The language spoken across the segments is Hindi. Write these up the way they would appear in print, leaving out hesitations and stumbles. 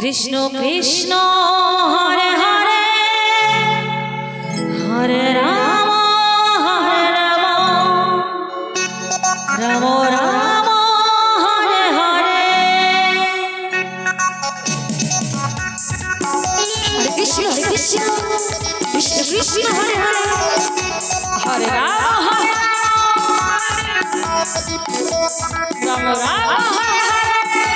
कृष्ण कृष्ण हरे हरे हरे राम राम राम हरे हरे। हरे कृष्ण कृष्ण कृष्ण हरे हरे हरे राम राम राम हरे हरे।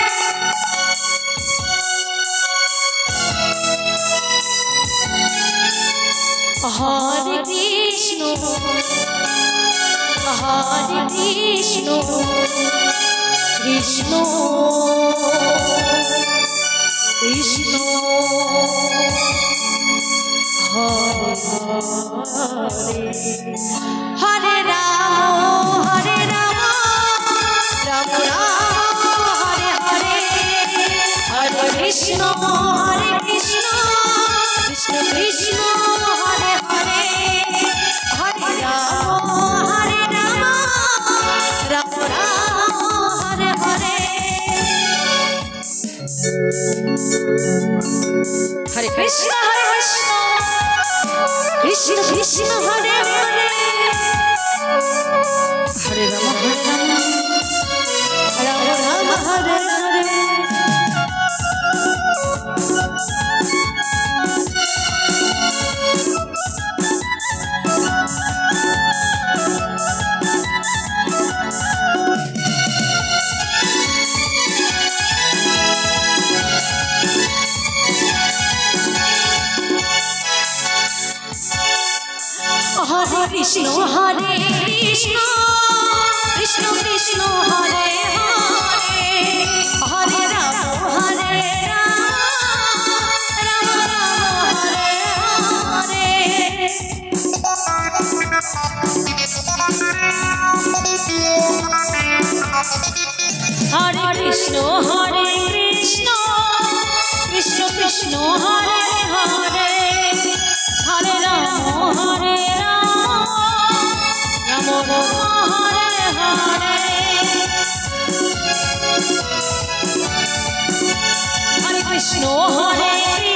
हरे कृष्ण कृष्ण कृष्ण हरे हरे हरे राम राम हरे हरे हरे कृष्ण कृष्ण कृष्ण हरे हरे हरे राम राम हरे हरे। हरे कृष्ण कृष्ण कृष्ण हरे हरे हरे राम राम हरे हरे। हरे कृष्ण कृष्ण कृष्ण हरे हरे हरे राम राम हरे हरे। हरे कृष्ण कृष्ण कृष्ण हरे हरे हरे राम राम हरे हरे। हरे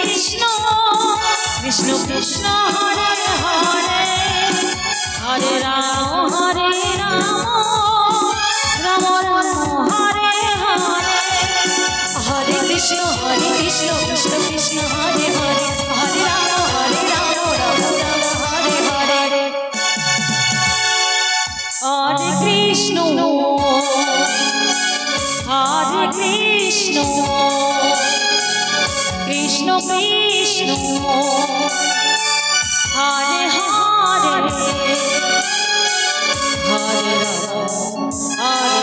कृष्ण कृष्ण कृष्ण हरे हरे हरे राम राम हरे हरे। हरे कृष्ण कृष्ण कृष्ण हरे हरे हरे राम राम हरे हरे। हरे कृष्ण कृष्ण कृष्ण हरे हरे हरे राम हरे